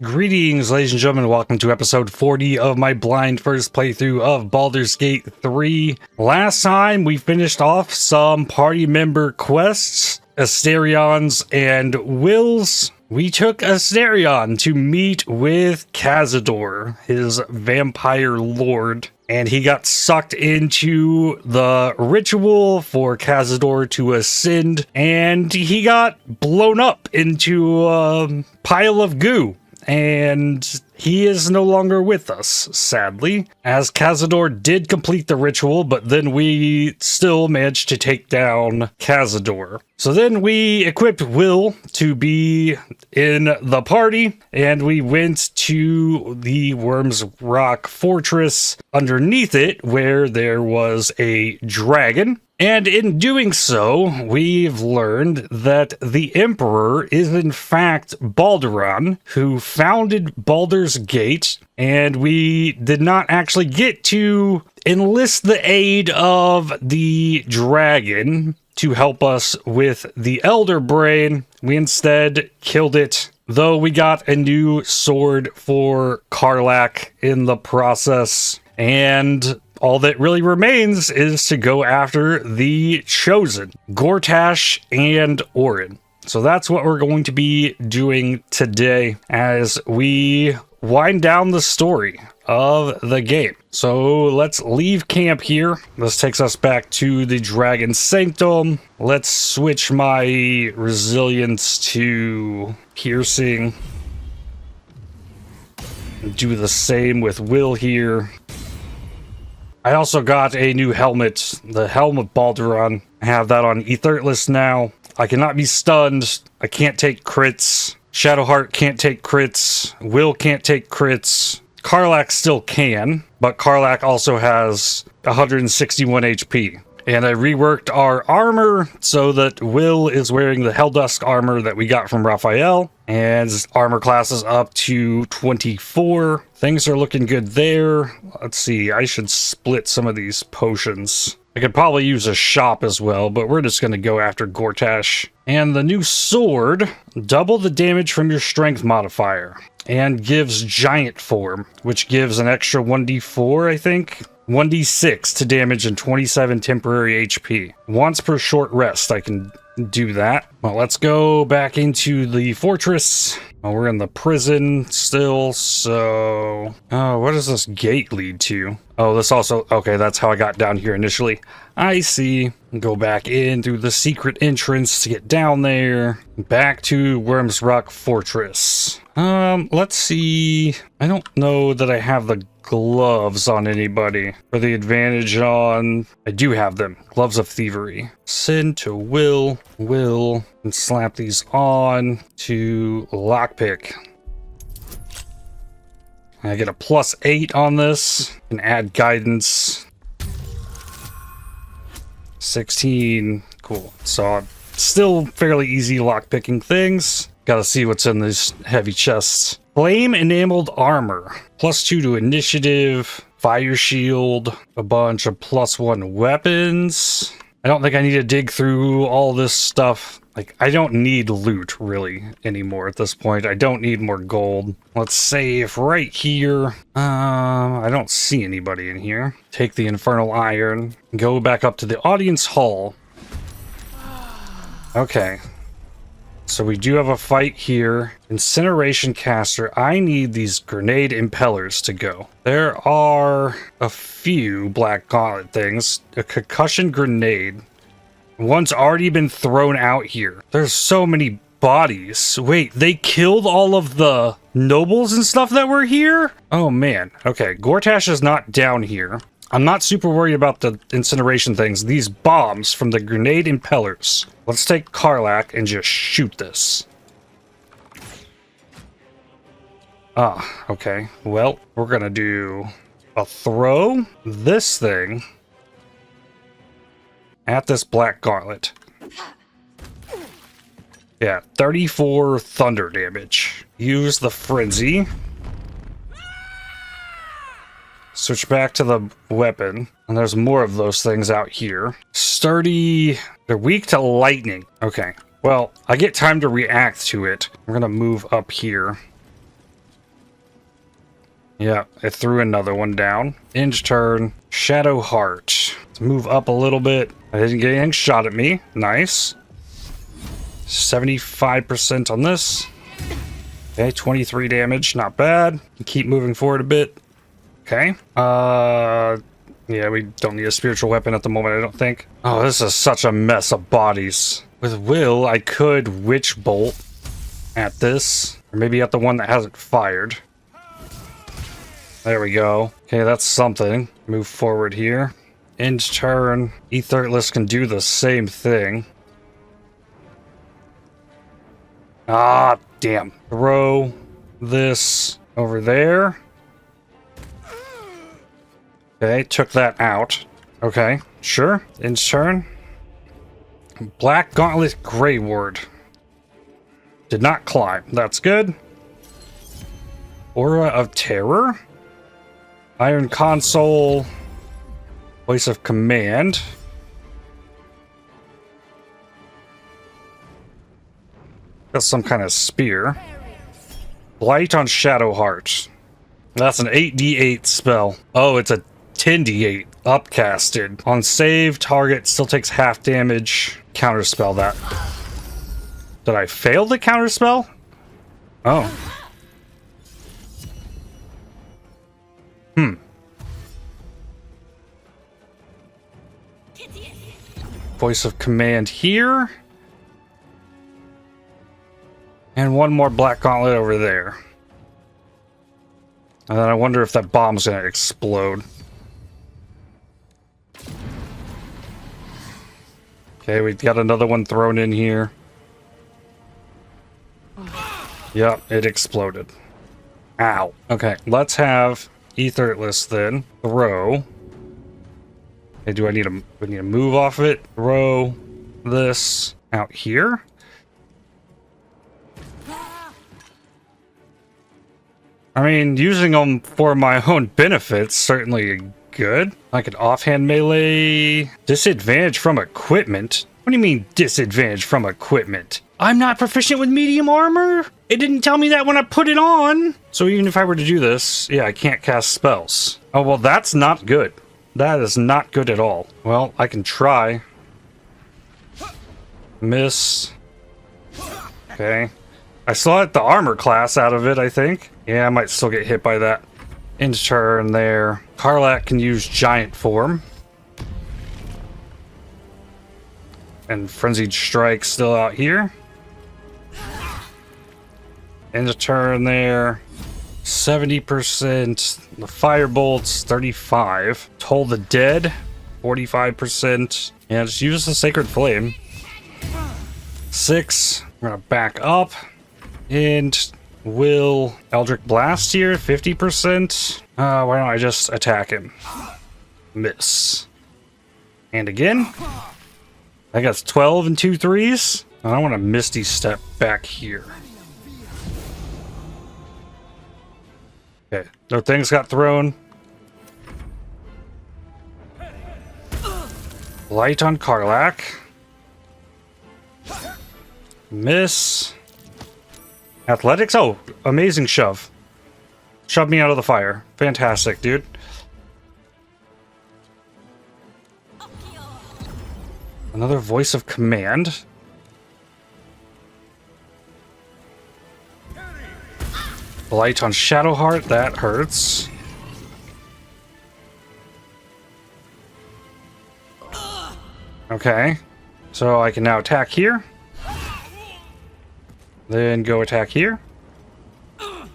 Greetings, ladies and gentlemen. Welcome to episode 40 of my blind first playthrough of Baldur's Gate 3. Last time we finished off some party member quests, Asterions and Wills. We took Asterion to meet with Cazador, his vampire lord, and he got sucked into the ritual for Cazador to ascend, and he got blown up into a pile of goo. And he is no longer with us, sadly, as Cazador did complete the ritual, but then we still managed to take down Cazador. So then we equipped Will to be in the party, and we went to the Worm's Rock Fortress underneath it, where there was a dragon. And in doing so, we've learned that the Emperor is in fact Baldur, who founded Baldur's Gate, and we did not actually get to enlist the aid of the dragon to help us with the Elder Brain. We instead killed it, though we got a new sword for Karlach in the process, and all that really remains is to go after the Chosen, Gortash and Orin. So that's what we're going to be doing today as we wind down the story of the game. So let's leave camp here. This takes us back to the Dragon Sanctum. Let's switch my resilience to piercing. Do the same with Will here. I also got a new helmet, the Helm of Baldur. I have that on Ethertless now. I cannot be stunned. I can't take crits. Shadowheart can't take crits. Will can't take crits. Karlach still can, but Karlach also has 161 HP. And I reworked our armor so that Will is wearing the Helldusk armor that we got from Raphael. And his armor class is up to 24. Things are looking good there. Let's see, I should split some of these potions. I could probably use a shop as well, but we're just going to go after Gortash. And the new sword, double the damage from your strength modifier. And gives giant form, which gives an extra 1d4, I think. 1d6 to damage and 27 temporary HP. Once per short rest, I can do that. Well, let's go back into the fortress. Oh, we're in the prison still, so... Oh, what does this gate lead to? Oh, this also... Okay, that's how I got down here initially. I see. Go back in through the secret entrance to get down there. Back to Worm's Rock Fortress. Let's see. I don't know that I have the gloves on anybody for the advantage on... I do have them. Gloves of Thievery. Send to Will, and slap these on to Lockpick. I get a +8 on this, and add guidance. 16. Cool. So still fairly easy lockpicking things. Gotta see what's in these heavy chests. Flame enameled armor. +2 to initiative. Fire shield. A bunch of +1 weapons. I don't think I need to dig through all this stuff. Like, I don't need loot, really, anymore at this point. I don't need more gold. Let's save right here. I don't see anybody in here. Take the Infernal Iron. Go back up to the Audience Hall. Okay. So we do have a fight here. Incineration Caster. I need these grenade impellers to go. There are a few Black Gauntlet things. A concussion grenade. One's already been thrown out here. There's so many bodies. Wait, they killed all of the nobles and stuff that were here? Oh man. Okay, Gortash is not down here. I'm not super worried about the incineration things. These bombs from the grenade impellers. Let's take Karlach and just shoot this. Ah, okay. Well, we're gonna do a throw this thing at this Black Gauntlet. Yeah, 34 thunder damage. Use the frenzy. Switch back to the weapon. And there's more of those things out here. Sturdy. They're weak to lightning. Okay. Well, I get time to react to it. We're gonna move up here. Yeah, I threw another one down. End turn. Shadow Heart. Let's move up a little bit. I didn't get anything shot at me. Nice. 75% on this. Okay, 23 damage. Not bad. Keep moving forward a bit. Okay. Yeah, we don't need a spiritual weapon at the moment, I don't think. Oh, this is such a mess of bodies. With Will, I could Witch Bolt at this. Or maybe at the one that hasn't fired. There we go. Okay, that's something. Move forward here. End turn. Etherless can do the same thing. Ah, damn. Throw this over there. Okay, took that out. Okay, sure. End turn. Black Gauntlet Grey Ward. Did not climb. That's good. Aura of Terror. Iron Console. Voice of Command. That's some kind of spear. Blight on Shadowheart. That's an 8d8 spell. Oh, it's a 10d8 upcasted. On save, target still takes half damage. Counterspell that. Did I fail the counterspell? Oh. Voice of Command here. And one more Black Gauntlet over there. And then I wonder if that bomb's gonna explode. Okay, we've got another one thrown in here. Yep, it exploded. Ow. Okay, let's have Etherless then. Throw. Okay, do I need to move off of it? Throw this out here. I mean, using them for my own benefits certainly good. I could offhand melee. Disadvantage from equipment? What do you mean disadvantage from equipment? I'm not proficient with medium armor? It didn't tell me that when I put it on. So even if I were to do this, yeah, I can't cast spells. Oh, well, that's not good. That is not good at all. Well, I can try. Miss. Okay. I still had the armor class out of it, I think. Yeah, I might still get hit by that. End turn there. Karlak can use giant form. And Frenzied Strike still out here. End turn there. 70%. The Firebolts, 35. Toll the Dead, 45%. Yeah, just use the Sacred Flame. 6. We're gonna back up. And will Eldritch Blast here, 50%. Why don't I just attack him? Miss. And again. I got 12 and 2 threes. I want to Misty Step back here. Okay, no things got thrown. Light on Karlak. Miss. Athletics? Oh, amazing shove. Shove me out of the fire. Fantastic, dude. Another Voice of Command. Blight on Shadowheart, that hurts. Okay, so I can now attack here. Then go attack here. Well,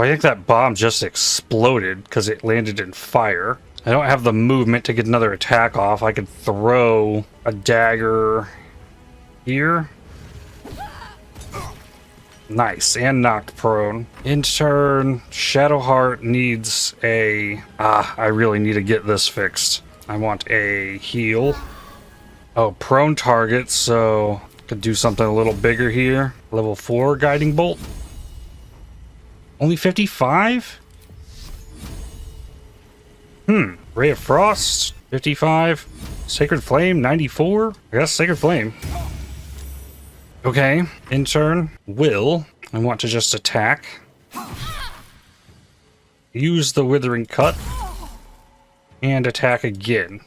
I think that bomb just exploded because it landed in fire. I don't have the movement to get another attack off. I could throw a dagger here. Nice, and knocked prone. End turn, Shadowheart needs a... I really need to get this fixed. I want a heal. Oh, prone target, so... could do something a little bigger here. Level 4 Guiding Bolt. Only 55? Ray of Frost, 55. Sacred Flame, 94. I guess Sacred Flame. Okay, in turn, will. I want to just attack. Use the Withering Cut. And attack again.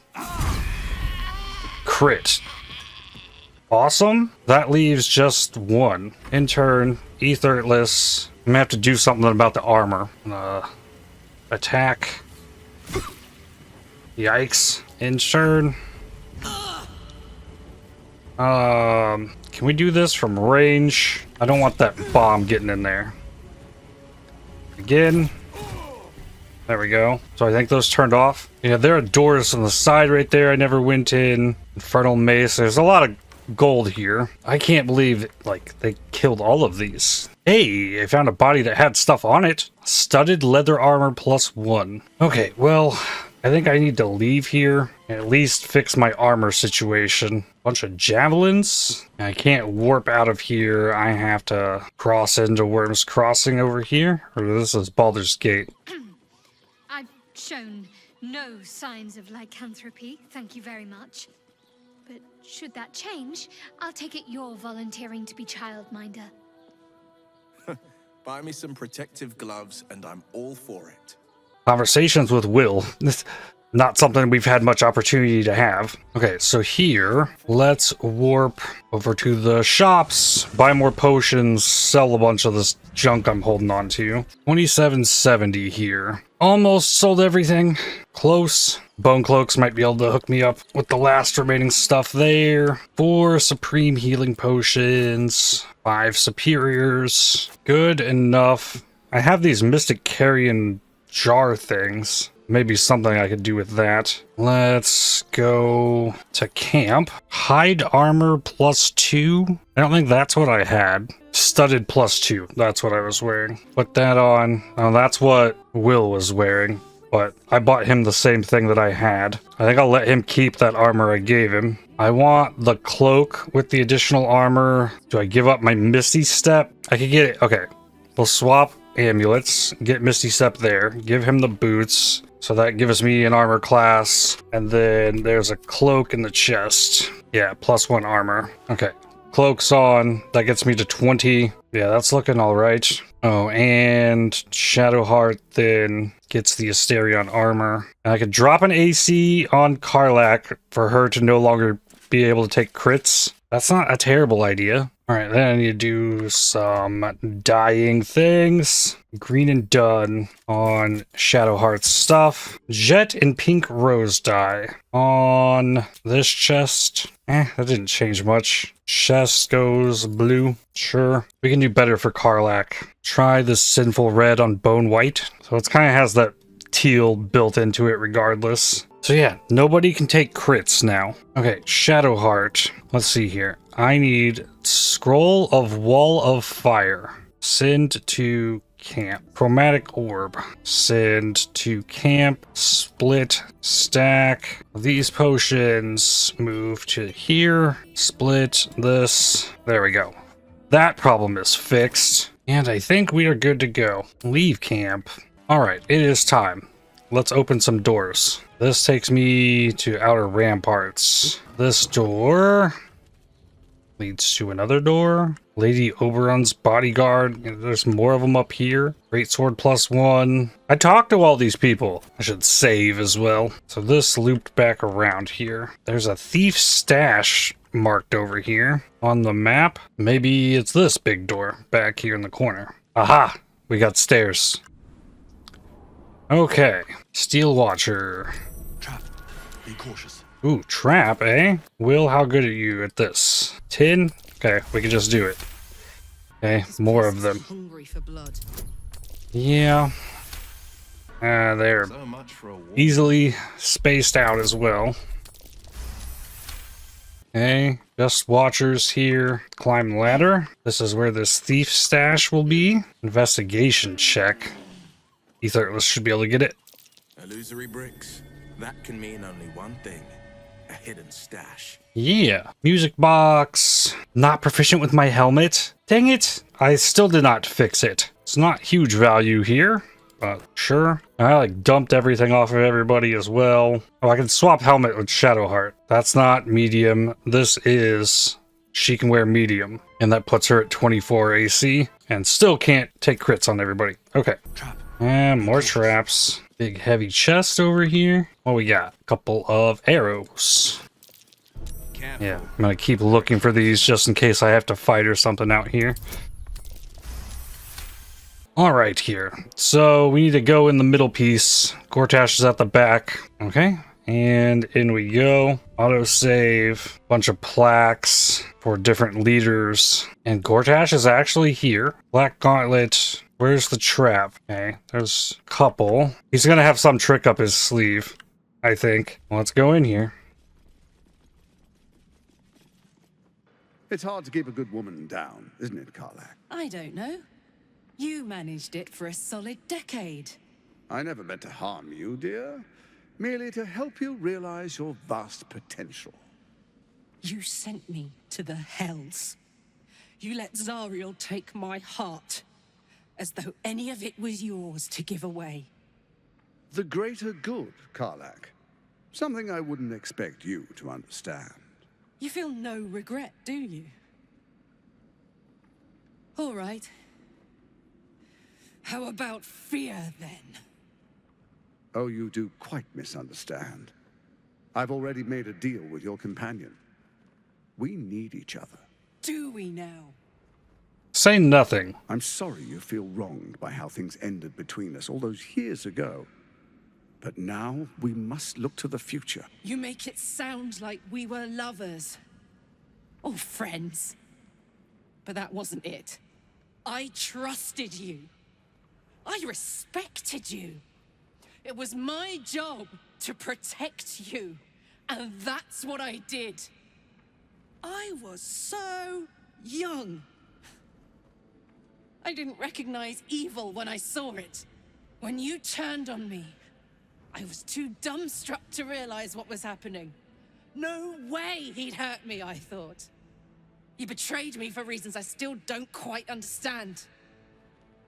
Crit. Awesome. That leaves just one. In turn, Etherless. I'm gonna have to do something about the armor. Attack. Yikes. In turn. Can we do this from range? I don't want that bomb getting in there. Again. There we go. So I think those turned off. Yeah, there are doors on the side right there I never went in. Infernal Mace. There's a lot of gold here. I can't believe, like, they killed all of these. Hey, I found a body that had stuff on it. Studded leather armor +1. Okay, well, I think I need to leave here. And at least fix my armor situation. Bunch of javelins. I can't warp out of here. I have to cross into Worm's Crossing over here. Or this is Baldur's Gate. I've shown no signs of lycanthropy, thank you very much. But should that change, I'll take it you're volunteering to be childminder. Buy me some protective gloves and I'm all for it. Conversations with Will. Not something we've had much opportunity to have. Okay, so here, let's warp over to the shops, buy more potions, sell a bunch of this junk I'm holding on to. 2770 here. Almost sold everything. Close. Bone Cloaks might be able to hook me up with the last remaining stuff there. 4 Supreme Healing Potions. 5 Superiors. Good enough. I have these Mystic Carrion jar things. Maybe something I could do with that. Let's go to camp. Hide armor +2. I don't think that's what I had. Studded +2. That's what I was wearing. Put that on. Oh, that's what Will was wearing. But I bought him the same thing that I had. I think I'll let him keep that armor I gave him. I want the cloak with the additional armor. Do I give up my Misty Step? I could get it. Okay. We'll swap amulets. Get Misty Step there. Give him the boots. So that gives me an armor class. And then there's a cloak in the chest. Yeah, +1 armor. Okay. Cloak's on. That gets me to 20. Yeah, that's looking all right. Oh, and Shadowheart then gets the Asterion armor. And I could drop an AC on Karlach for her to no longer be able to take crits. That's not a terrible idea. Alright, then I need to do some dyeing things. Green and done on Shadowheart's stuff. Jet and pink rose dye. On this chest. That didn't change much. Chest goes blue. Sure. We can do better for Karlach. Try this sinful red on bone white. So it kind of has that teal built into it regardless. So yeah, nobody can take crits now. Okay, Shadowheart. Let's see here. I need Scroll of Wall of Fire. Send to camp. Chromatic Orb. Send to camp. Split. Stack. These potions. Move to here. Split this. There we go. That problem is fixed. And I think we are good to go. Leave camp. Alright, it is time. Let's open some doors. This takes me to Outer Ramparts. This door leads to another door. Lady Oberon's bodyguard. There's more of them up here. Greatsword +1. I talked to all these people. I should save as well. So this looped back around here. There's a thief stash marked over here on the map. Maybe it's this big door back here in the corner. Aha! We got stairs. Okay. Steel Watcher. Trap. Be cautious. Ooh, trap, eh? Will, how good are you at this? 10? Okay, we can just do it. Okay, more of them. Hungry for blood. Yeah. They're So much for a war. easily spaced out as well. Okay, just watchers here. Climb ladder. This is where this thief stash will be. Investigation check. Etherless should be able to get it. Illusory bricks. That can mean only one thing. A hidden stash. Yeah. Music box. Not proficient with my helmet. Dang it. I still did not fix it. It's not huge value here, but sure. I like dumped everything off of everybody as well. Oh, I can swap helmet with Shadowheart. That's not medium. This is she can wear medium. And that puts her at 24 AC. And still can't take crits on everybody. Okay. And more traps. Big heavy chest over here. What we got? A couple of arrows. Yeah, I'm gonna keep looking for these just in case I have to fight or something out here. Alright here. So we need to go in the middle piece. Gortash is at the back. Okay. And in we go. Autosave. Bunch of plaques for different leaders. And Gortash is actually here. Black Gauntlet. Where's the trap? Okay, there's a couple. He's gonna have some trick up his sleeve, I think. Let's go in here. It's hard to keep a good woman down, isn't it, Karlach? I don't know. You managed it for a solid decade. I never meant to harm you, dear. Merely to help you realize your vast potential. You sent me to the hells. You let Zariel take my heart, as though any of it was yours to give away. The greater good, Karlach. Something I wouldn't expect you to understand. You feel no regret, do you? All right. How about fear, then? Oh, you do quite misunderstand. I've already made a deal with your companion. We need each other. Do we now? Say nothing. I'm sorry you feel wronged by how things ended between us all those years ago. But now we must look to the future. You make it sound like we were lovers. Or friends. But that wasn't it. I trusted you. I respected you. It was my job to protect you. And that's what I did. I was so young. I didn't recognize evil when I saw it. When you turned on me, I was too dumbstruck to realize what was happening. No way he'd hurt me, I thought. He betrayed me for reasons I still don't quite understand.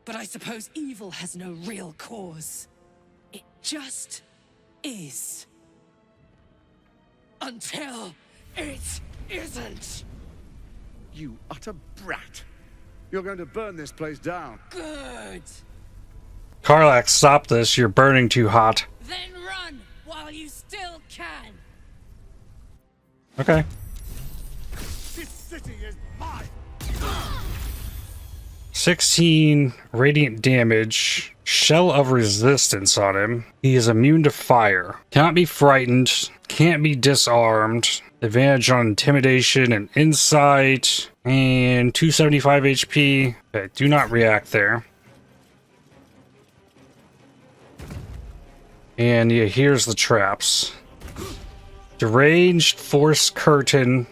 But I suppose evil has no real cause. It just is. Until it isn't. You utter brat. You're going to burn this place down. Good. Karlach, stop this. You're burning too hot. Then run while you still can. Okay. This city is mine. 16 radiant damage. Shell of resistance on him. He is immune to fire. Cannot be frightened. Can't be disarmed. Advantage on intimidation and insight. And 275 HP. Okay, do not react there. And yeah, here's the traps. Deranged force curtain.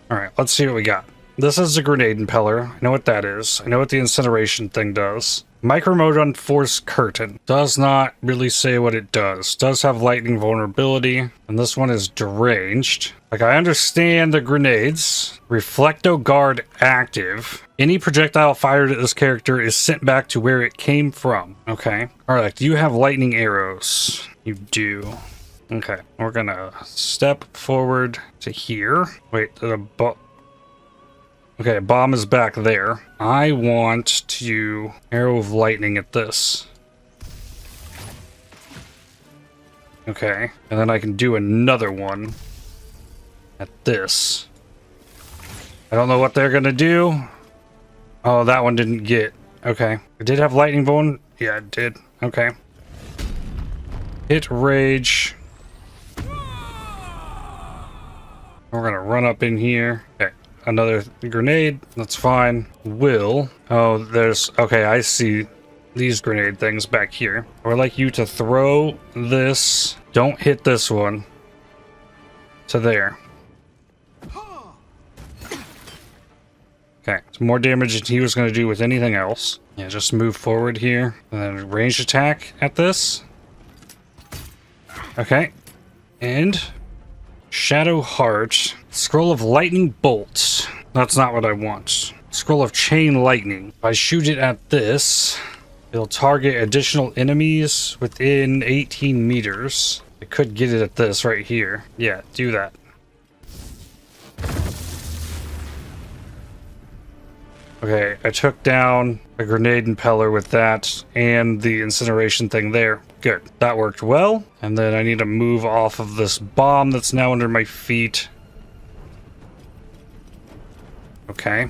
Alright, let's see what we got. This is a grenade impeller. I know what that is. I know what the incineration thing does. Micro-mode on force curtain. Does not really say what it does. Does have lightning vulnerability. And this one is deranged. Like, I understand the grenades. Reflecto guard active. Any projectile fired at this character is sent back to where it came from. Okay. Alright, do you have lightning arrows? You do. Okay. We're gonna step forward to here. Wait, okay, bomb is back there. I want to arrow of lightning at this. Okay, and then I can do another one at this. I don't know what they're gonna do. Oh, that one didn't get. Okay, it did have lightning bone. Yeah, it did. Okay. Hit rage. We're gonna run up in here. Okay. Another grenade. That's fine. Oh, there's... Okay, I see these grenade things back here. I would like you to throw this. Don't hit this one. To there. Okay, so more damage than he was going to do with anything else. Yeah, just move forward here. And then ranged attack at this. Okay. And... Shadow Heart. Scroll of Lightning Bolt. That's not what I want. Scroll of Chain Lightning. If I shoot it at this, it'll target additional enemies within 18 meters. I could get it at this right here. Yeah, do that. Okay, I took down a grenade impeller with that and the incineration thing there. Good, that worked well. And then I need to move off of this bomb that's now under my feet. Okay.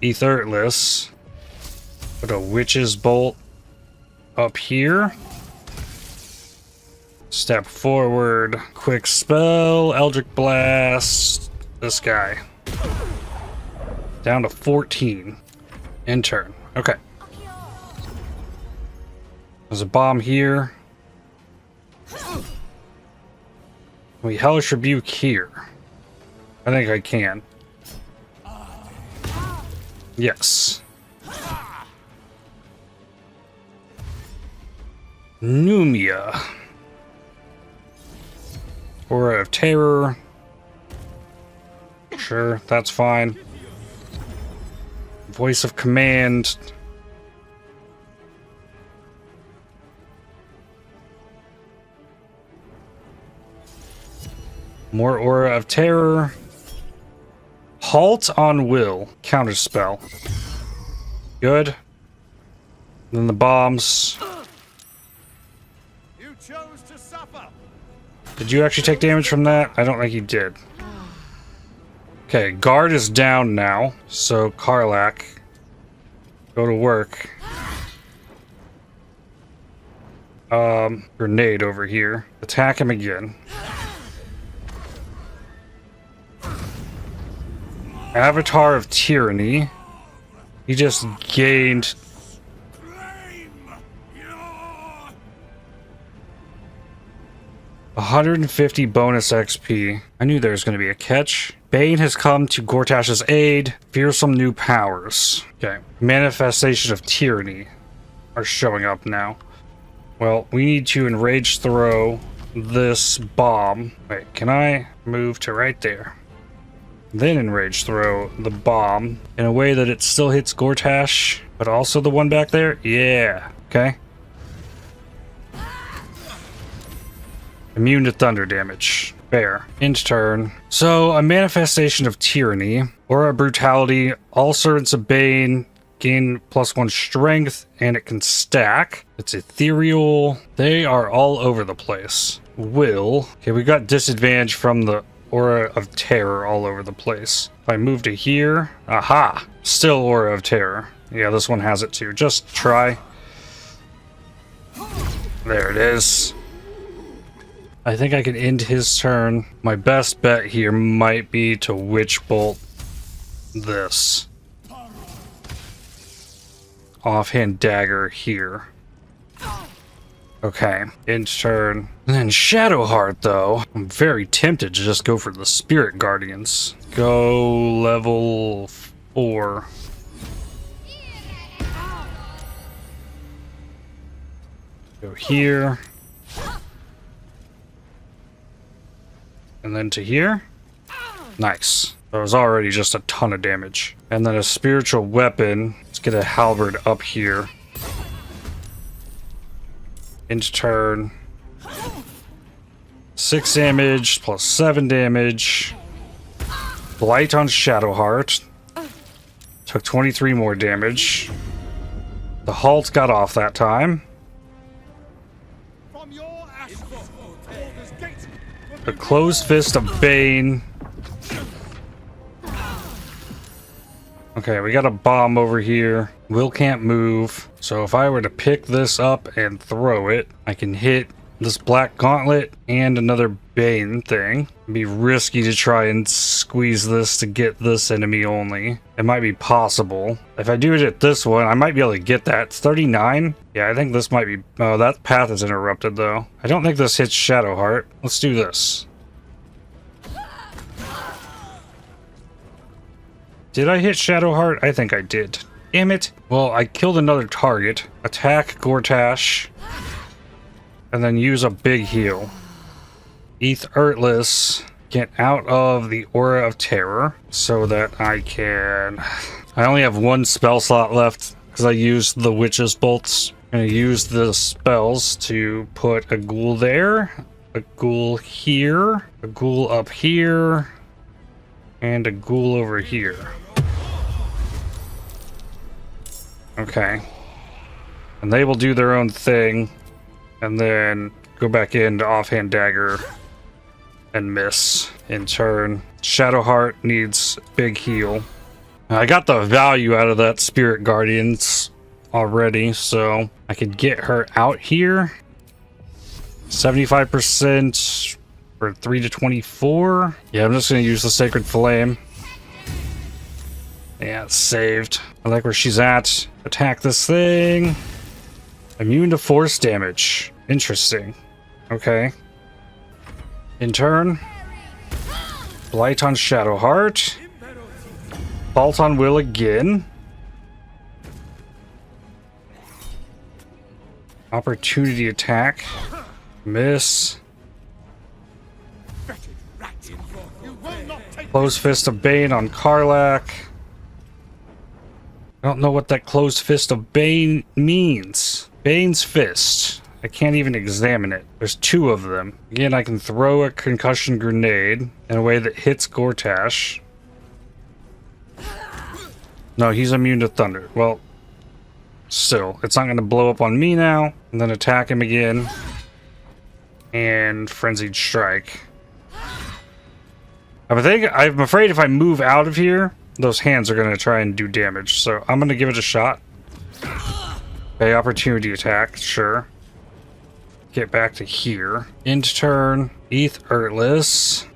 Ethertless. Put a witch's bolt up here. Step forward. Quick spell. Eldritch Blast. This guy. Down to 14. In turn. Okay. There's a bomb here. We Hellish Rebuke here. I think I can. Yes. Numia. Aura of Terror. Sure, that's fine. Voice of Command. More Aura of Terror. Halt on Will. Counterspell. Good. Then the bombs. You chose to suffer. Did you actually take damage from that? I don't think you did. Okay, guard is down now. So, Karlach, go to work. Grenade over here. Attack him again. Avatar of Tyranny. He just gained 150 bonus XP. I knew there was going to be a catch. Bane has come to Gortash's aid. Fearsome new powers. Okay. Manifestation of Tyranny are showing up now. Well, we need to enrage throw this bomb. Wait, can I move to right there? Then enrage throw the bomb in a way that it still hits Gortash, but also the one back there? Yeah. Okay. Immune to thunder damage. Fair. End turn. So, a manifestation of Tyranny, Aura of Brutality, all servants of Bane, gain +1 strength, and it can stack. It's ethereal. They are all over the place. Will. Okay, we got disadvantage from the Aura of Terror all over the place. If I move to here, aha! Still Aura of Terror. Yeah, this one has it too. Just try. There it is. I think I can end his turn. My best bet here might be to Witch Bolt this. Offhand dagger here. Okay, end turn. And then Shadowheart, though. I'm very tempted to just go for the Spirit Guardians. Go level 4. Go here. And then to here. Nice. That was already just a ton of damage. And then a spiritual weapon. Let's get a halberd up here. End turn. 6 damage plus 7 damage. Blight on Shadowheart. Took 23 more damage. The halt got off that time. The closed fist of Bane. Okay, we got a bomb over here. Will can't move. So if I were to pick this up and throw it, I can hit this black gauntlet and another Bane thing. It'd be risky to try and squeeze this to get this enemy only. It might be possible. If I do it at this one, I might be able to get that. It's 39. Yeah, I think this might be... Oh, that path is interrupted, though. I don't think this hits Shadowheart. Let's do this. Did I hit Shadowheart? I think I did. Damn it. Well, I killed another target. Attack Gortash. And then use a big heal. Earthless. Get out of the Aura of Terror so that I can... I only have one spell slot left because I used the Witch's Bolts. I'm going to use the spells to put a ghoul there, a ghoul here, a ghoul up here, and a ghoul over here. Okay. And they will do their own thing. And then go back into offhand dagger and miss in turn. Shadowheart needs big heal. I got the value out of that Spirit Guardians already, so I could get her out here. 75% for 3 to 24. Yeah, I'm just gonna use the Sacred Flame. Yeah, it's saved. I like where she's at. Attack this thing. Immune to force damage. Interesting. Okay. In turn, Blight on Shadowheart. Fault on Will again. Opportunity attack. Miss. Closed Fist of Bane on Karlach. I don't know what that Closed Fist of Bane means. Bane's Fist. I can't even examine it. There's 2 of them. Again, I can throw a concussion grenade in a way that hits Gortash. No, he's immune to thunder. Well, still, it's not going to blow up on me now. And then attack him again. And Frenzied Strike. I'm afraid if I move out of here, those hands are going to try and do damage. So I'm going to give it a shot. Okay, opportunity attack, sure. Get back to here. End turn. Earthless.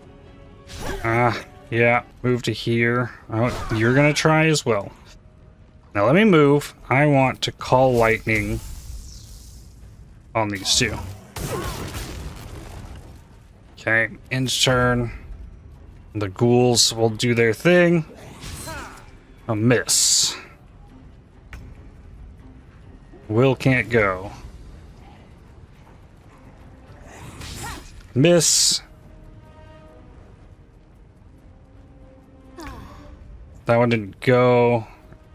Yeah, move to here. Oh, you're gonna try as well. Now let me move. I want to call lightning on these 2. Okay, end turn. The ghouls will do their thing. A miss. Will can't go. Miss. That one didn't go.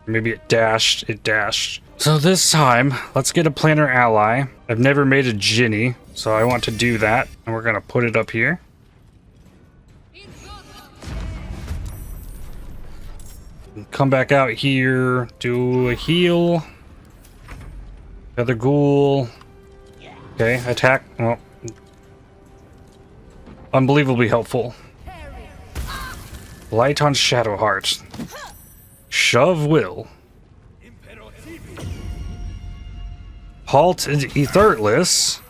Maybe it dashed. It dashed. So this time, let's get a planner ally. I've never made a Ginny, so I want to do that. And we're going to put it up here. Come back out here. Do a heal. Another ghoul. Okay, attack. Well, unbelievably helpful. Light on Shadowheart. Shove Will. Halt Earthless.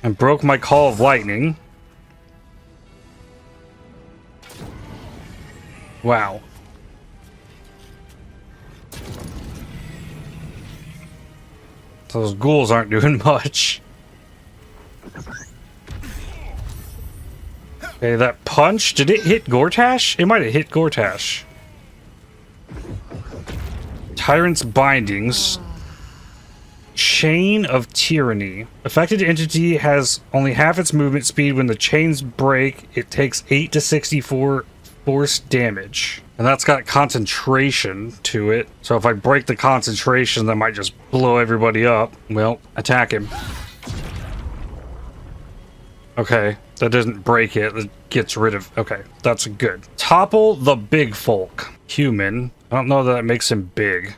And broke my Call of Lightning. Wow. Those ghouls aren't doing much. Okay, that punch, did it hit Gortash? It might have hit Gortash. Tyrant's Bindings. Chain of Tyranny. Affected entity has only half its movement speed. When the chains break, it takes 8 to 64 force damage. And that's got concentration to it. So if I break the concentration, that might just blow everybody up. Well, attack him. Okay, that doesn't break it. It gets rid of... Okay, that's good. Topple the big folk. Human. I don't know that it makes him big.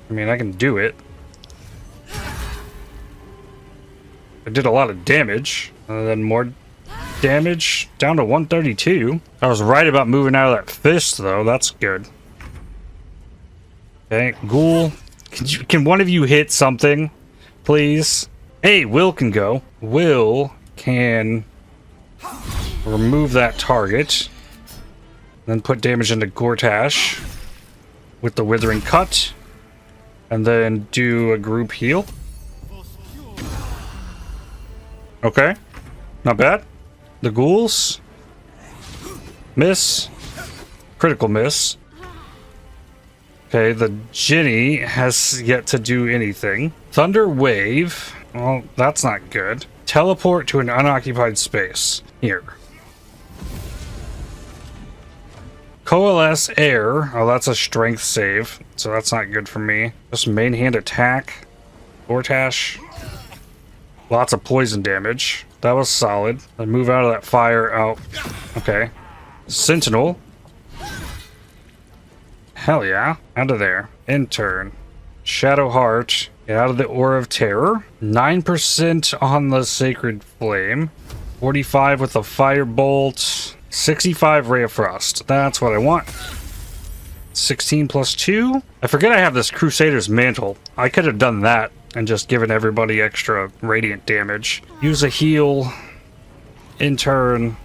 I mean, I can do it. I did a lot of damage. And then more damage. Down to 132. I was right about moving out of that fist, though. That's good. Okay, ghoul. Can one of you hit something, please? Hey, Will can go. Will can remove that target. Then put damage into Gortash with the Withering Cut. And then do a group heal. Okay. Not bad. The ghouls. Miss. Critical miss. Okay, the Ginny has yet to do anything. Thunder Wave. Well, that's not good. Teleport to an unoccupied space. Here. Coalesce Air. Oh, that's a strength save, so that's not good for me. Just main hand attack. Gortash. Lots of poison damage. That was solid. Then move out of that fire. Oh, okay. Sentinel. Hell yeah. Out of there. Intern. Shadow Heart. Get out of the Aura of Terror. 9% on the Sacred Flame. 45 with the Firebolt. 65 Ray of Frost. That's what I want. 16 plus 2. I forget I have this Crusader's Mantle. I could have done that and just given everybody extra radiant damage. Use a heal. Intern.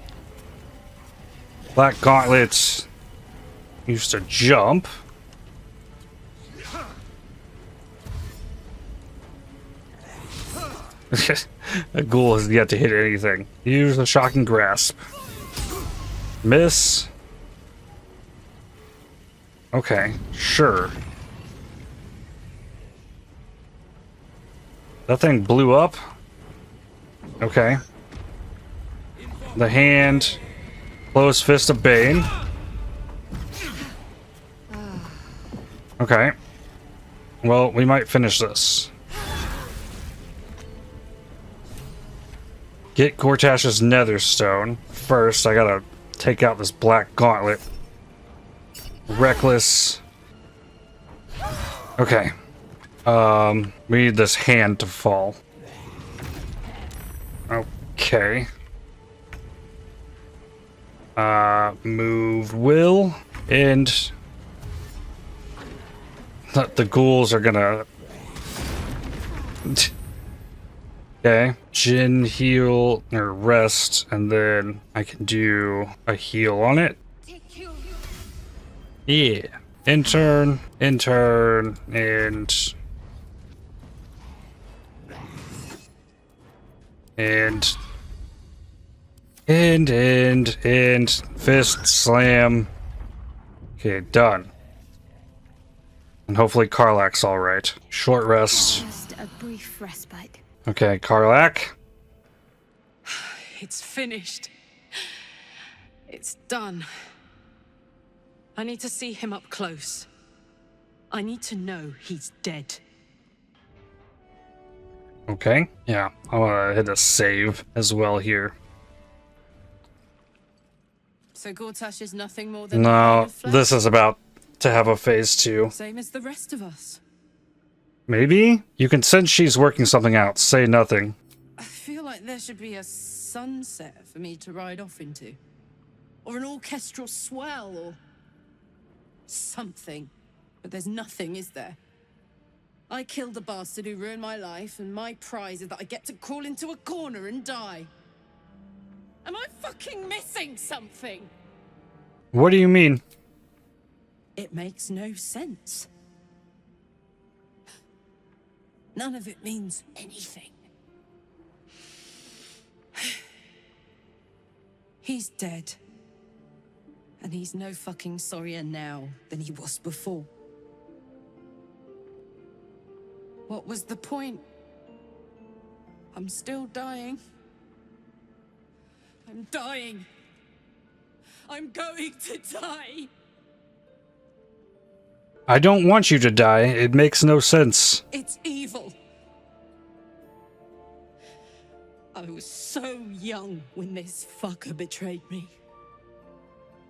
Black Gauntlets. Used to jump. A ghoul has yet to hit anything. Use a Shocking Grasp. Miss. Okay, sure. That thing blew up. Okay. The hand. Closed Fist of Bane. Okay. Well, we might finish this. Get Gortash's Netherstone. First, I gotta take out this Black Gauntlet. Reckless. Okay. We need this hand to fall. Okay. Move will. And the ghouls are gonna... Okay. Jin, heal, or rest, and then I can do a heal on it. Yeah. Intern, and... Fist slam. Okay, done. And hopefully Karlach's alright. Short rest. Just a brief respite. Okay, Karlach. It's finished. It's done. I need to see him up close. I need to know he's dead. Okay, yeah. I want to hit a save as well here. So Gortash is nothing more than a No, pound of flesh? this is about to have a phase 2. Same as the rest of us. Maybe? You can sense she's working something out. Say nothing. I feel like there should be a sunset for me to ride off into. Or an orchestral swell, or something. But there's nothing, is there? I killed the bastard who ruined my life, and my prize is that I get to crawl into a corner and die. Am I fucking missing something? What do you mean? It makes no sense. None of it means anything. He's dead. And he's no fucking sorrier now than he was before. What was the point? I'm still dying. I'm dying. I'm going to die. I don't want you to die. It makes no sense. It's evil. I was so young when this fucker betrayed me.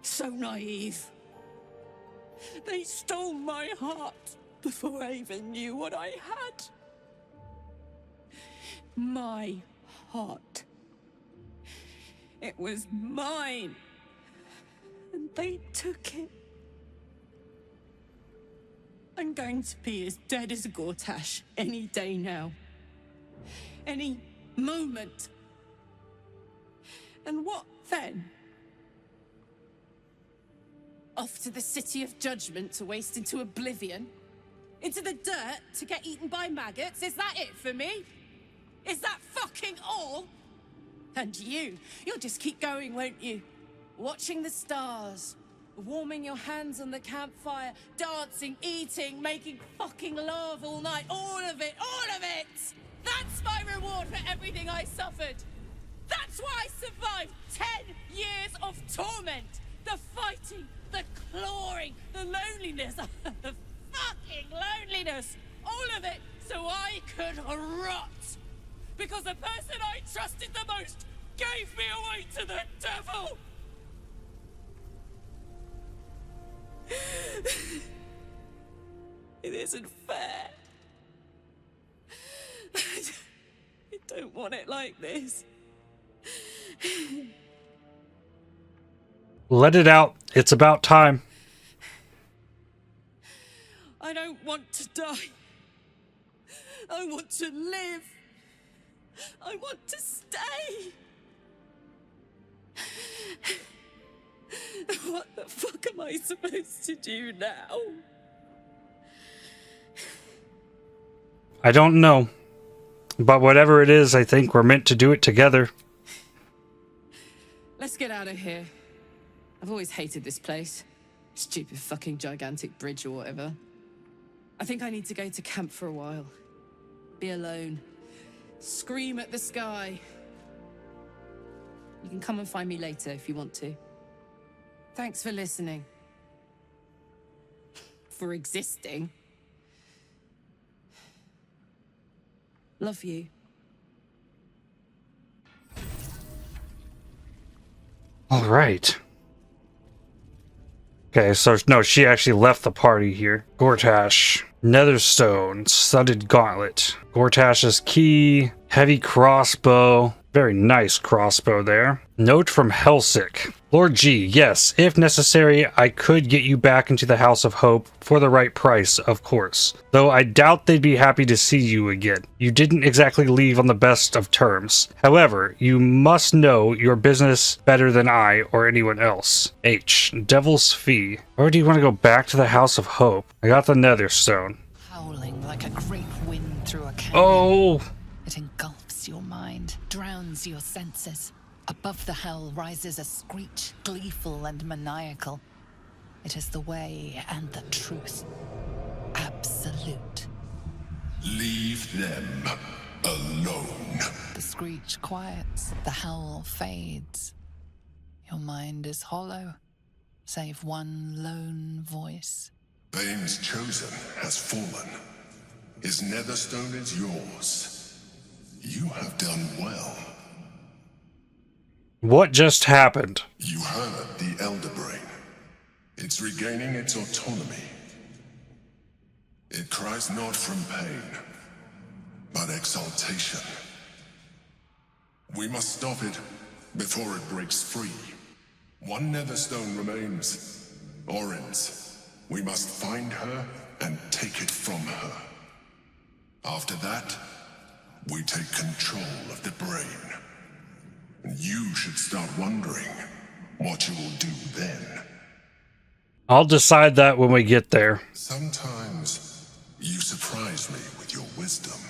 So naive. They stole my heart before I even knew what I had. My heart. It was mine. And they took it. I'm going to be as dead as a Gortash any day now. Any moment. And what then? Off to the City of Judgment to waste into oblivion? Into the dirt to get eaten by maggots? Is that it for me? Is that fucking all? And you'll just keep going, won't you? Watching the stars, warming your hands on the campfire, dancing, eating, making fucking love all night. All of it, all of it! That's my reward for everything I suffered. That's why I survived 10 years of torment. The fighting, the clawing, the loneliness, the fucking loneliness. All of it so I could rot. Because the person I trusted the most gave me away to the devil. It isn't fair. I don't want it like this. Let it out. It's about time. I don't want to die. I want to live. I want to stay. What the fuck am I supposed to do now? I don't know. But whatever it is, I think we're meant to do it together. Let's get out of here. I've always hated this place. Stupid fucking gigantic bridge or whatever. I think I need to go to camp for a while. Be alone. Scream at the sky. You can come and find me later if you want to. Thanks for listening. For existing. Love you. All right. Okay, so no, she actually left the party here. Gortash, Netherstone, Studded Gauntlet, Gortash's key, heavy crossbow. Very nice crossbow there. Note from Helsik. Lord G, yes, if necessary, I could get you back into the House of Hope for the right price, of course. Though I doubt they'd be happy to see you again. You didn't exactly leave on the best of terms. However, you must know your business better than I or anyone else. H, Devil's Fee. Or do you want to go back to the House of Hope? I got the Netherstone. Howling like a great wind through a canyon. Oh! It engulfs your mind, drowns your senses. Above the hell rises a screech, gleeful and maniacal. It is the way and the truth. Absolute. Leave them alone. The screech quiets, the howl fades. Your mind is hollow, save one lone voice. Bane's chosen has fallen. His Netherstone is yours. You have done well. What just happened? You heard the Elder Brain. It's regaining its autonomy. It cries not from pain, but exaltation. We must stop it before it breaks free. One Netherstone remains. Orin's. We must find her and take it from her. After that, we take control of the brain. And you should start wondering what you will do then. I'll decide that when we get there. Sometimes you surprise me with your wisdom.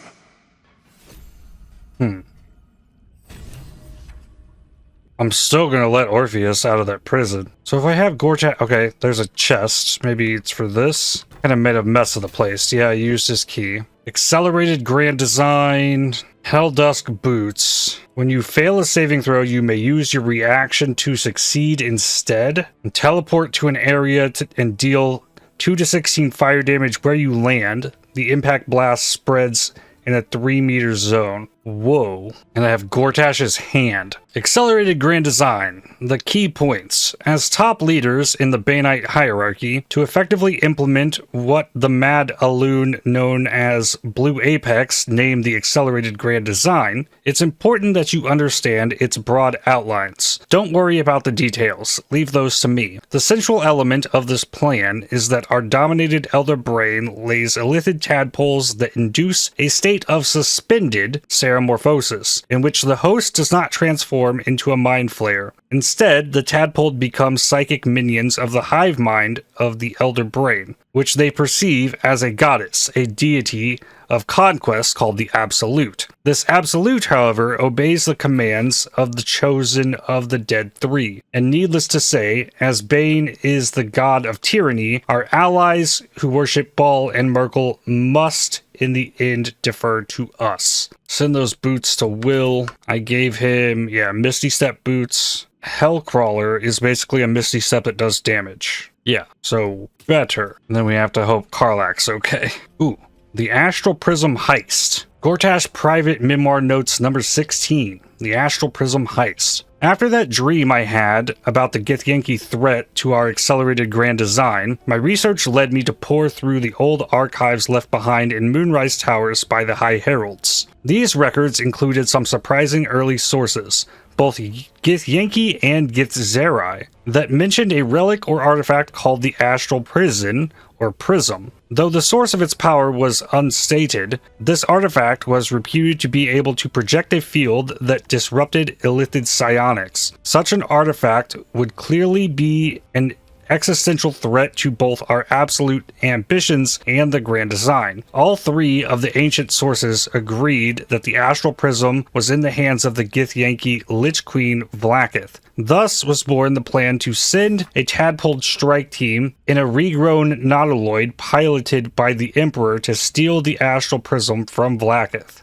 I'm still gonna let Orpheus out of that prison. So if I have Gortash... Okay, there's a chest. Maybe it's for this. Kind of made a mess of the place. Yeah, I used his key. Accelerated Grand Design. Helldusk Boots. When you fail a saving throw, you may use your reaction to succeed instead. And teleport to an area and deal 2 to 16 fire damage where you land. The impact blast spreads in a 3-meter zone. Whoa. And I have Gortash's hand. Accelerated Grand Design. The key points. As top leaders in the Baneite hierarchy, to effectively implement what the Mad Alune known as Blue Apex named the Accelerated Grand Design, it's important that you understand its broad outlines. Don't worry about the details. Leave those to me. The central element of this plan is that our dominated Elder Brain lays illithid tadpoles that induce a state of suspended metamorphosis, in which the host does not transform into a mind flayer. Instead, the tadpole becomes psychic minions of the hive mind of the Elder Brain, which they perceive as a goddess, a deity of conquest called the Absolute. This Absolute, however, obeys the commands of the Chosen of the Dead Three, and needless to say, as Bane is the God of Tyranny, our allies who worship Baal and Merkel must in the end defer to us. Send those boots to Will. I gave him, Misty Step boots. Hellcrawler is basically a Misty Step that does damage. Yeah, so better. And then we have to hope Karlach's okay. Ooh, the Astral Prism Heist. Gortash Private Memoir Notes number 16. The Astral Prism Heist. After that dream I had about the Githyanki threat to our accelerated grand design, my research led me to pore through the old archives left behind in Moonrise Towers by the High Heralds. These records included some surprising early sources, both Githyanki and Githzerai, that mentioned a relic or artifact called the Astral Prison, or Prism. Though the source of its power was unstated, this artifact was reputed to be able to project a field that disrupted illithid psionics. Such an artifact would clearly be an existential threat to both our absolute ambitions and the grand design. All three of the ancient sources agreed that the Astral Prism was in the hands of the Githyanki Lich Queen Vlaakith. Thus was born the plan to send a tadpole strike team in a regrown nautiloid piloted by the Emperor to steal the Astral Prism from Vlaakith.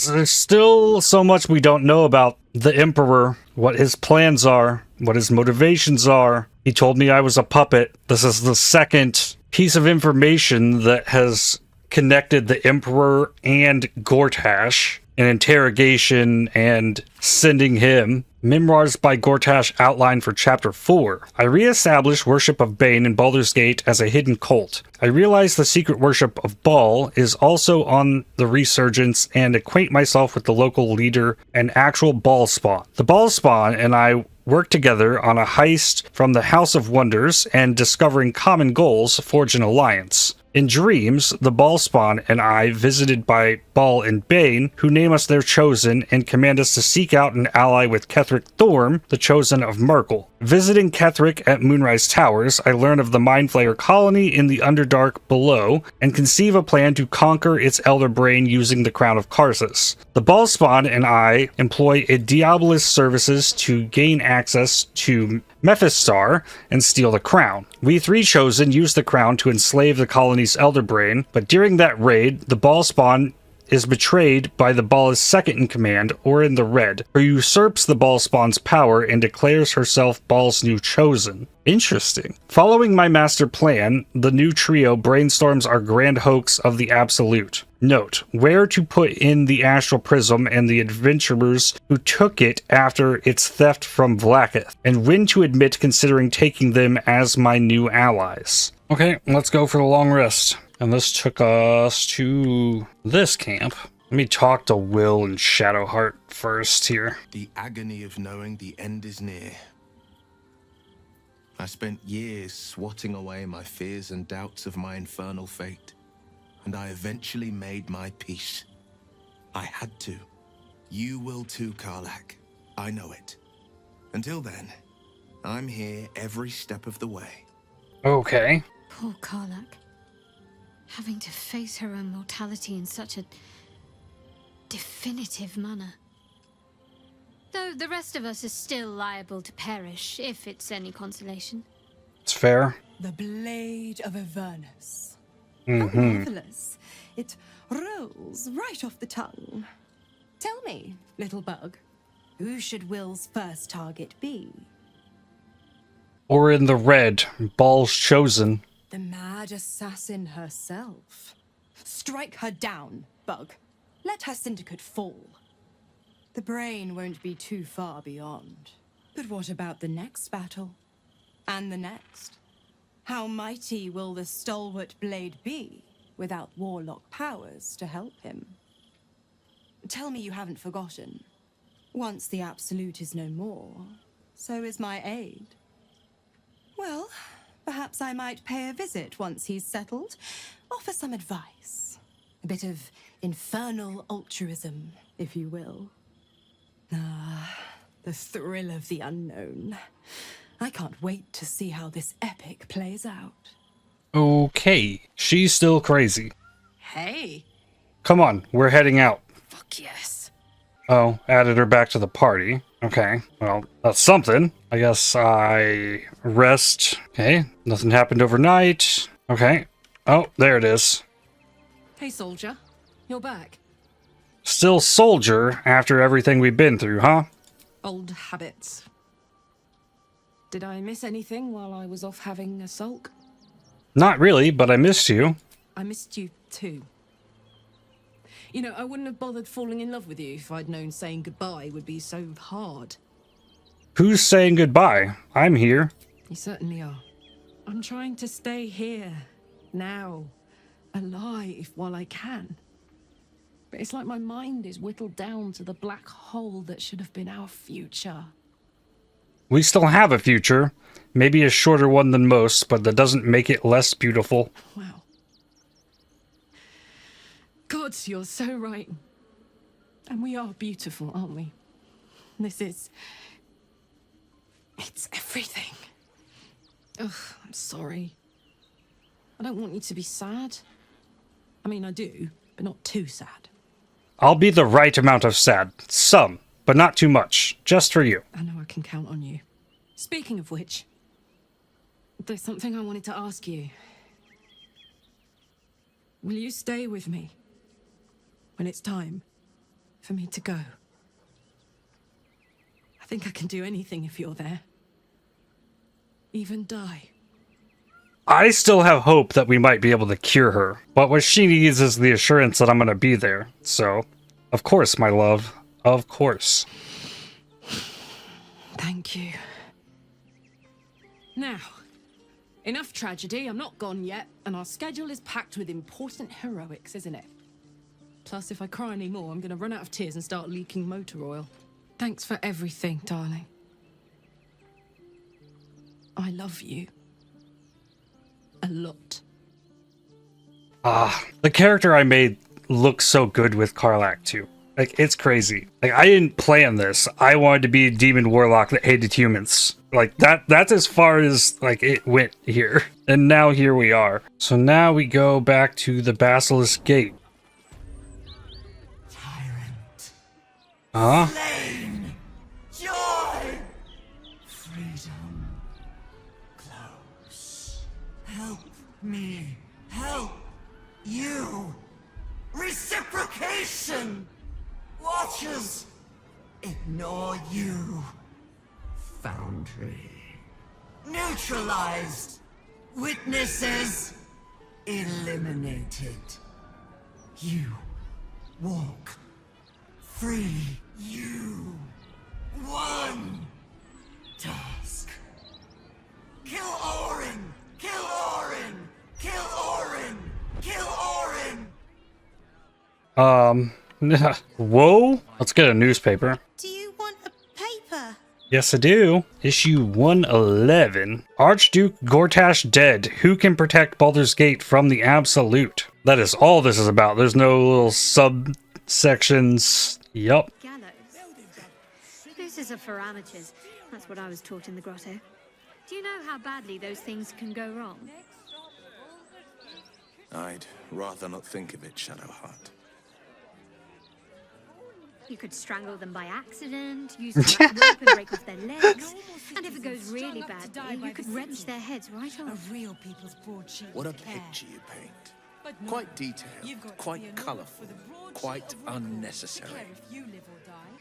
There's still so much we don't know about the Emperor, what his plans are, what his motivations are. He told me I was a puppet. This is the second piece of information that has connected the Emperor and Gortash, an interrogation and sending him. Memoirs by Gortash outlined for Chapter 4. I re-established worship of Bane in Baldur's Gate as a hidden cult. I realized the secret worship of Baal is also on the resurgence and acquaint myself with the local leader, an actual Baal spawn. The Baal spawn and I worked together on a heist from the House of Wonders and discovering common goals forge an alliance. In dreams, the Baal spawn and I visited by Baal and Bane, who name us their chosen and command us to seek out an ally with Ketheric Thorm, the chosen of Merkel. Visiting Ketheric at Moonrise Towers, I learn of the Mindflayer colony in the Underdark below and conceive a plan to conquer its elder brain using the Crown of Karsus. The Baal spawn and I employ a Diabolus services to gain access to Mephistar and steal the crown. We three chosen use the crown to enslave the colony's elder brain, but during that raid, the Baal spawn is betrayed by the Baal's second in command, Orin the Red, who usurps the Baal spawn's power and declares herself Baal's new chosen. Interesting. Following my master plan, the new trio brainstorms our grand hoax of the Absolute. Note, where to put in the Astral Prism and the adventurers who took it after its theft from Vlaakith, and when to admit considering taking them as my new allies. Okay, let's go for the long rest. And this took us to this camp. Let me talk to Will and Shadowheart first here. The agony of knowing the end is near. I spent years swatting away my fears and doubts of my infernal fate, and I eventually made my peace. I had to. You will too, Karlach. I know it. Until then, I'm here every step of the way. Okay. Poor Karlach. Having to face her own mortality in such a definitive manner. Though the rest of us is still liable to perish, if it's any consolation. It's fair. The Blade of Avernus. How marvelous. It rolls right off the tongue. Tell me, little bug, who should Will's first target be? Orin the Red, Baal's chosen. The mad assassin herself. Strike her down, Bug. Let her syndicate fall. The brain won't be too far beyond. But what about the next battle? And the next? How mighty will the stalwart blade be without warlock powers to help him? Tell me you haven't forgotten. Once the Absolute is no more, so is my aid. Well, perhaps I might pay a visit once he's settled. Offer some advice. A bit of infernal altruism, if you will. Ah, the thrill of the unknown. I can't wait to see how this epic plays out. Okay, she's still crazy. Hey. Come on, we're heading out. Fuck yes. Oh, added her back to the party. Okay, well, that's something. I guess I rest. Okay, nothing happened overnight. Okay. Oh, there it is. Hey, soldier. You're back. Still soldier after everything we've been through, huh? Old habits. Did I miss anything while I was off having a sulk? Not really, but I missed you. I missed you too. You know, I wouldn't have bothered falling in love with you if I'd known saying goodbye would be so hard. Who's saying goodbye? I'm here. You certainly are. I'm trying to stay here, now, alive while I can. But it's like my mind is whittled down to the black hole that should have been our future. We still have a future. Maybe a shorter one than most, but that doesn't make it less beautiful. Wow. God, you're so right. And we are beautiful, aren't we? It's everything. Ugh, I'm sorry. I don't want you to be sad. I mean, I do, but not too sad. I'll be the right amount of sad. Some, but not too much. Just for you. I know I can count on you. Speaking of which, there's something I wanted to ask you. Will you stay with me when it's time for me to go? I think I can do anything if you're there. Even die. I still have hope that we might be able to cure her, but what she needs is the assurance that I'm gonna be there. So, of course, my love. Of course. Thank you. Now, enough tragedy. I'm not gone yet, and our schedule is packed with important heroics, isn't it? Plus, if I cry anymore, I'm gonna run out of tears and start leaking motor oil. Thanks for everything, darling. I love you. A lot. The character I made looks so good with Karlach too. Like, it's crazy. Like, I didn't plan this. I wanted to be a demon warlock that hated humans. Like, that's as far as, like, it went here. And now here we are. So now we go back to the Basilisk Gate. Tyrant. Huh? Flame. Joy. Freedom. Close. Help me. Help you. Reciprocation. Watchers. Ignore you. Foundry. Neutralized. Witnesses. Eliminated. You walk free. You won. Task. Kill Orin. Kill Orin. Kill Orin. Kill Orin. Whoa. Let's get a newspaper. Do you want a paper? Yes, I do. Issue 111. Archduke Gortash dead. Who can protect Baldur's Gate from the Absolute? That is all this is about. There's no little subsections. Yup. Gallows. This is a for amateurs. That's what I was taught in the grotto. Do you know how badly those things can go wrong? I'd rather not think of it, Shadowheart. You could strangle them by accident, use a rope and break off their legs, and if it goes really badly, you could wrench their heads right off. Real people's broadsheet. What a picture you paint. Quite detailed, quite colourful, quite unnecessary.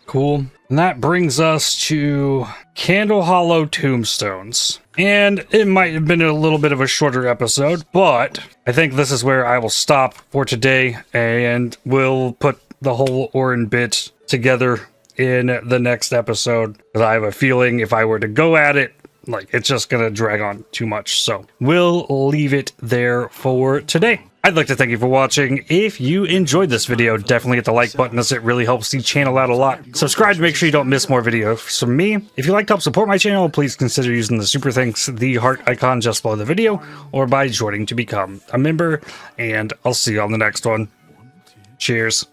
Cool. And that brings us to Candle Hollow Tombstones. And it might have been a little bit of a shorter episode, but I think this is where I will stop for today, and we'll put the whole Orin bit together in the next episode, because I have a feeling if I were to go at it, like, it's just gonna drag on too much. So we'll leave it there for today. I'd like to thank you for watching. If you enjoyed this video, definitely hit the like button, as it really helps the channel out a lot. Subscribe to make sure you don't miss more videos from me. If you'd like to help support my channel, please consider using the super thanks, the heart icon just below the video, or by joining to become a member, and I'll see you on the next one. Cheers.